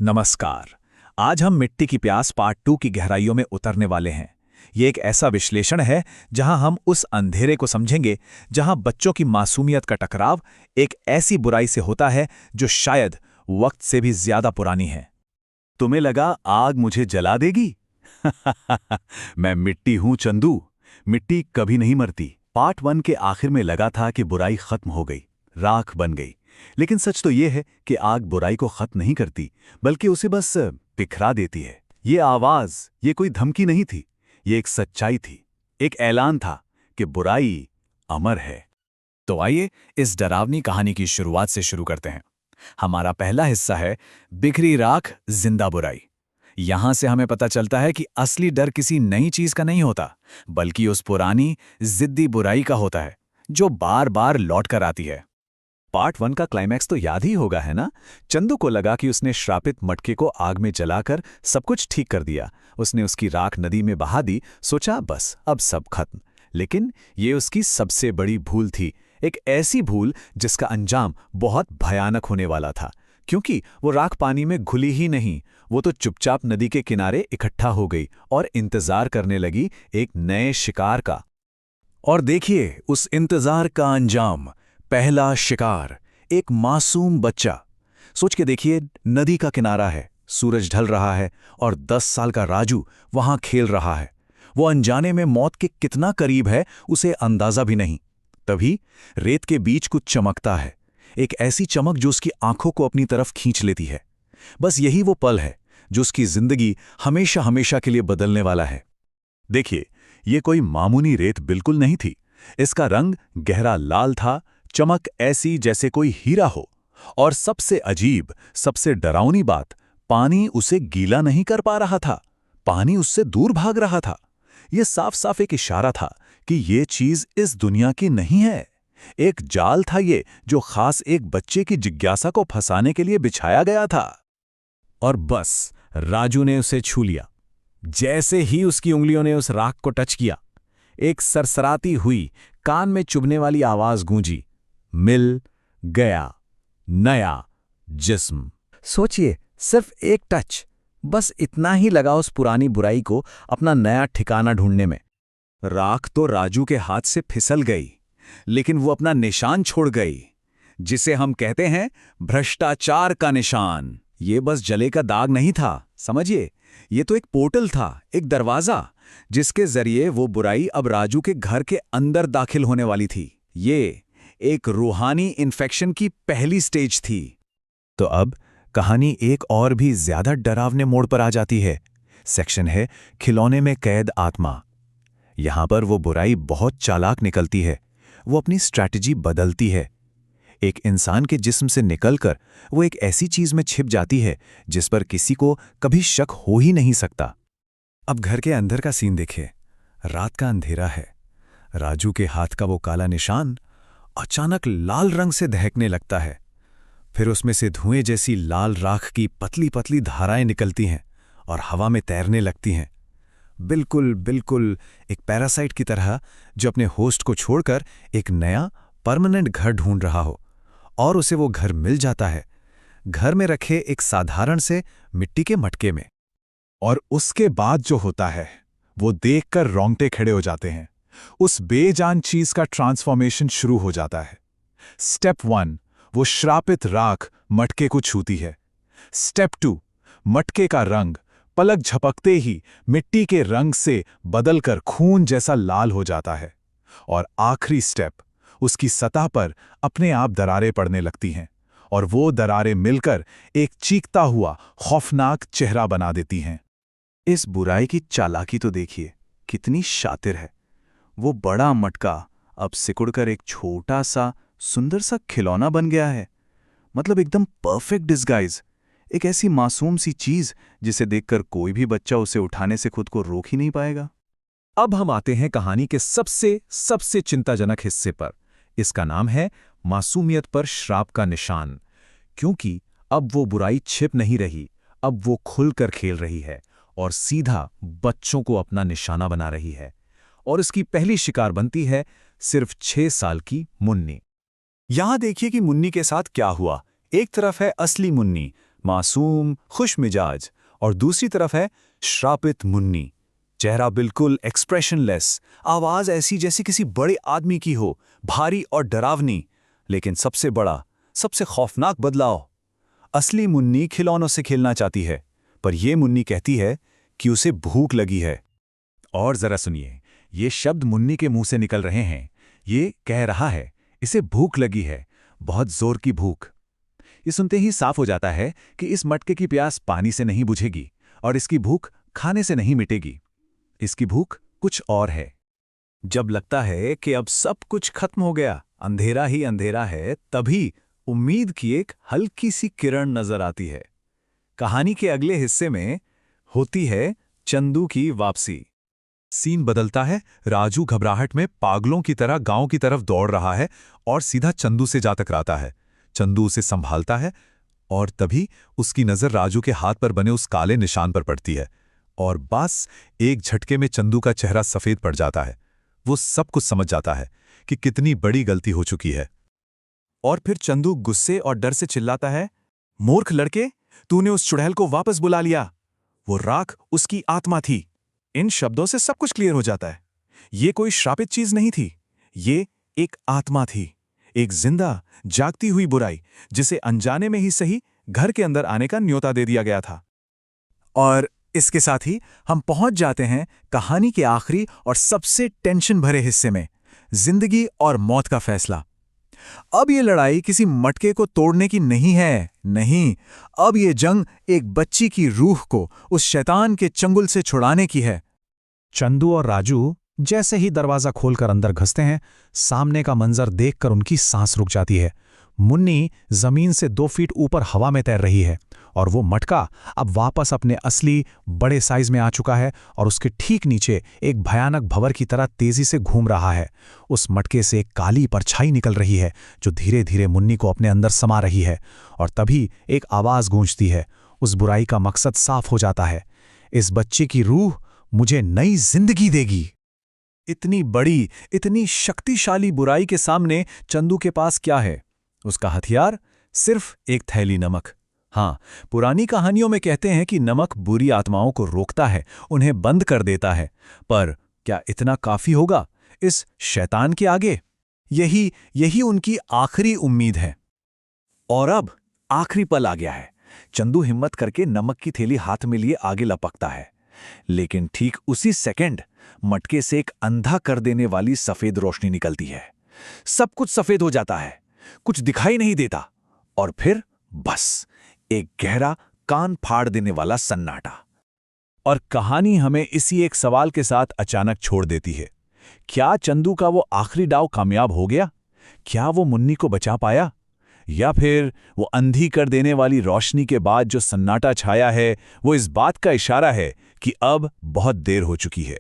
नमस्कार। आज हम मिट्टी की प्यास पार्ट 2 की गहराइयों में उतरने वाले हैं। ये एक ऐसा विश्लेषण है जहां हम उस अंधेरे को समझेंगे जहां बच्चों की मासूमियत का टकराव एक ऐसी बुराई से होता है जो शायद वक्त से भी ज्यादा पुरानी है। तुम्हें लगा आग मुझे जला देगी? मैं मिट्टी हूं चंदू। मिट्टी कभी नहीं मरती। पार्ट 1 के आखिर में लगा था कि बुराई खत्म हो गई, राख बन गई। लेकिन सच तो यह है कि आग बुराई को खत्म नहीं करती, बल्कि उसे बस बिखरा देती है। ये आवाज, ये कोई धमकी नहीं थी, ये एक सच्चाई थी, एक ऐलान था कि बुराई अमर है। तो आइए इस डरावनी कहानी की शुरुआत से शुरू करते हैं। हमारा पहला हिस्सा है बिखरी राख जिंदा बुराई। यहां से हमें पता चलता है कि असली डर किसी नई चीज का नहीं होता, बल्कि उस पुरानी जिद्दी बुराई का होता है जो बार बार लौट कर आती है। पार्ट 1 का क्लाइमैक्स तो याद ही होगा, है ना? चंदू को लगा कि उसने श्रापित मटके को आग में जलाकर सब कुछ ठीक कर दिया। उसने उसकी राख नदी में बहा दी, सोचा बस अब सब खत्म। लेकिन ये उसकी सबसे बड़ी भूल थी, एक ऐसी भूल जिसका अंजाम बहुत भयानक होने वाला था। क्योंकि वो राख पानी में घुली ही नहीं, वो तो चुपचाप नदी के किनारे इकट्ठा हो गई और इंतजार करने लगी एक नए शिकार का। और देखिए उस इंतजार का अंजाम, पहला शिकार, एक मासूम बच्चा। सोच के देखिए, नदी का किनारा है, सूरज ढल रहा है और 10 साल का राजू वहां खेल रहा है। वो अनजाने में मौत के कितना करीब है उसे अंदाजा भी नहीं। तभी रेत के बीच कुछ चमकता है, एक ऐसी चमक जो उसकी आंखों को अपनी तरफ खींच लेती है। बस यही वो पल है जो उसकी जिंदगी हमेशा हमेशा के लिए बदलने वाला है। देखिए, ये कोई मामूली रेत बिल्कुल नहीं थी। इसका रंग गहरा लाल था, चमक ऐसी जैसे कोई हीरा हो। और सबसे अजीब, सबसे डरावनी बात, पानी उसे गीला नहीं कर पा रहा था, पानी उससे दूर भाग रहा था। यह साफ साफ एक इशारा था कि ये चीज इस दुनिया की नहीं है। एक जाल था ये, जो खास एक बच्चे की जिज्ञासा को फंसाने के लिए बिछाया गया था। और बस राजू ने उसे छू लिया। जैसे ही उसकी उंगलियों ने उस राख को टच किया, एक सरसराती हुई, कान में चुभने वाली आवाज गूंजी, मिल गया नया जिस्म। सोचिए, सिर्फ एक टच, बस इतना ही लगा उस पुरानी बुराई को अपना नया ठिकाना ढूंढने में। राख तो राजू के हाथ से फिसल गई, लेकिन वो अपना निशान छोड़ गई, जिसे हम कहते हैं भ्रष्टाचार का निशान। ये बस जले का दाग नहीं था, समझिए, ये तो एक पोर्टल था, एक दरवाजा, जिसके जरिए वो बुराई अब राजू के घर के अंदर दाखिल होने वाली थी। ये एक रूहानी इन्फेक्शन की पहली स्टेज थी। तो अब कहानी एक और भी ज्यादा डरावने मोड़ पर आ जाती है। सेक्शन है खिलौने में कैद आत्मा। यहां पर वो बुराई बहुत चालाक निकलती है, वो अपनी स्ट्रैटेजी बदलती है। एक इंसान के जिस्म से निकलकर वो एक ऐसी चीज में छिप जाती है जिस पर किसी को कभी शक हो ही नहीं सकता। अब घर के अंदर का सीन देखिए। रात का अंधेरा है, राजू के हाथ का वो काला निशान अचानक लाल रंग से दहकने लगता है। फिर उसमें से धुएं जैसी लाल राख की पतली पतली धाराएं निकलती हैं और हवा में तैरने लगती हैं। बिल्कुल बिल्कुल एक पैरासाइट की तरह, जो अपने होस्ट को छोड़कर एक नया परमानेंट घर ढूंढ रहा हो। और उसे वो घर मिल जाता है, घर में रखे एक साधारण से मिट्टी के मटके में। और उसके बाद जो होता है वो देखकर रोंगटे खड़े हो जाते हैं। उस बेजान चीज का ट्रांसफॉर्मेशन शुरू हो जाता है। स्टेप 1, वो श्रापित राख मटके को छूती है। स्टेप 2, मटके का रंग पलक झपकते ही मिट्टी के रंग से बदलकर खून जैसा लाल हो जाता है। और आखिरी स्टेप, उसकी सतह पर अपने आप दरारें पड़ने लगती हैं, और वो दरारें मिलकर एक चीखता हुआ खौफनाक चेहरा बना देती हैं। इस बुराई की चालाकी तो देखिए, कितनी शातिर है। वो बड़ा मटका अब सिकुड़कर एक छोटा सा सुंदर सा खिलौना बन गया है। मतलब एकदम परफेक्ट डिस्गाइज, एक ऐसी मासूम सी चीज जिसे देखकर कोई भी बच्चा उसे उठाने से खुद को रोक ही नहीं पाएगा। अब हम आते हैं कहानी के सबसे चिंताजनक हिस्से पर। इसका नाम है मासूमियत पर श्राप का निशान। क्योंकि अब वो बुराई छिप नहीं रही, अब वो खुलकर खेल रही है और सीधा बच्चों को अपना निशाना बना रही है। और इसकी पहली शिकार बनती है सिर्फ 6 साल की मुन्नी। यहां देखिए कि मुन्नी के साथ क्या हुआ। एक तरफ है असली मुन्नी, मासूम, खुश मिजाज, और दूसरी तरफ है श्रापित मुन्नी। चेहरा बिल्कुल एक्सप्रेशनलेस, आवाज ऐसी जैसे किसी बड़े आदमी की हो, भारी और डरावनी। लेकिन सबसे बड़ा, सबसे खौफनाक बदलाव, असली मुन्नी खिलौनों से खेलना चाहती है, पर यह मुन्नी कहती है कि उसे भूख लगी है। और जरा सुनिए, ये शब्द मुन्नी के मुंह से निकल रहे हैं। ये कह रहा है इसे भूख लगी है, बहुत जोर की भूख। ये सुनते ही साफ हो जाता है कि इस मटके की प्यास पानी से नहीं बुझेगी और इसकी भूख खाने से नहीं मिटेगी। इसकी भूख कुछ और है। जब लगता है कि अब सब कुछ खत्म हो गया, अंधेरा ही अंधेरा है, तभी उम्मीद की एक हल्की सी किरण नजर आती है। कहानी के अगले हिस्से में होती है चंदू की वापसी। सीन बदलता है। राजू घबराहट में पागलों की तरह गांव की तरफ दौड़ रहा है और सीधा चंदू से जा टकराता है। चंदू उसे संभालता है और तभी उसकी नजर राजू के हाथ पर बने उस काले निशान पर पड़ती है और बस एक झटके में चंदू का चेहरा सफेद पड़ जाता है। वो सब कुछ समझ जाता है कि कितनी बड़ी गलती हो चुकी है। और फिर चंदू गुस्से और डर से चिल्लाता है, मूर्ख लड़के, तूने उस चुड़ैल को वापस बुला लिया। वो राख उसकी आत्मा थी। इन शब्दों से सब कुछ क्लियर हो जाता है। ये कोई श्रापित चीज नहीं थी, ये एक आत्मा थी, एक जिंदा जागती हुई बुराई, जिसे अनजाने में ही सही घर के अंदर आने का न्योता दे दिया गया था। और इसके साथ ही हम पहुंच जाते हैं कहानी के आखिरी और सबसे टेंशन भरे हिस्से में, जिंदगी और मौत का फैसला। अब ये लड़ाई किसी मटके को तोड़ने की नहीं है, नहीं, अब ये जंग एक बच्ची की रूह को उस शैतान के चंगुल से छुड़ाने की है। चंदू और राजू जैसे ही दरवाजा खोलकर अंदर घुसते हैं, सामने का मंजर देखकर उनकी सांस रुक जाती है। मुन्नी जमीन से 2 फीट ऊपर हवा में तैर रही है और वो मटका अब वापस अपने असली बड़े साइज में आ चुका है और उसके ठीक नीचे एक भयानक भंवर की तरह तेजी से घूम रहा है। उस मटके से एक काली परछाई निकल रही है जो धीरे धीरे मुन्नी को अपने अंदर समा रही है। और तभी एक आवाज गूंजती है। उस बुराई का मकसद साफ हो जाता है, इस बच्चे की रूह मुझे नई जिंदगी देगी। इतनी बड़ी, इतनी शक्तिशाली बुराई के सामने चंदू के पास क्या है? उसका हथियार सिर्फ एक थैली नमक। हाँ, पुरानी कहानियों में कहते हैं कि नमक बुरी आत्माओं को रोकता है, उन्हें बंद कर देता है। पर क्या इतना काफी होगा इस शैतान के आगे? यही उनकी आखिरी उम्मीद है। और अब आखिरी पल आ गया है। चंदू हिम्मत करके नमक की थैली हाथ में लिए आगे लपकता है, लेकिन ठीक उसी सेकंड मटके से एक अंधा कर देने वाली सफेद रोशनी निकलती है। सब कुछ सफेद हो जाता है, कुछ दिखाई नहीं देता, और फिर बस एक गहरा, कान फाड़ देने वाला सन्नाटा। और कहानी हमें इसी एक सवाल के साथ अचानक छोड़ देती है। क्या चंदू का वो आखिरी दांव कामयाब हो गया? क्या वो मुन्नी को बचा पाया? या फिर वो अंधी कर देने वाली रोशनी के बाद जो सन्नाटा छाया है, वो इस बात का इशारा है कि अब बहुत देर हो चुकी है?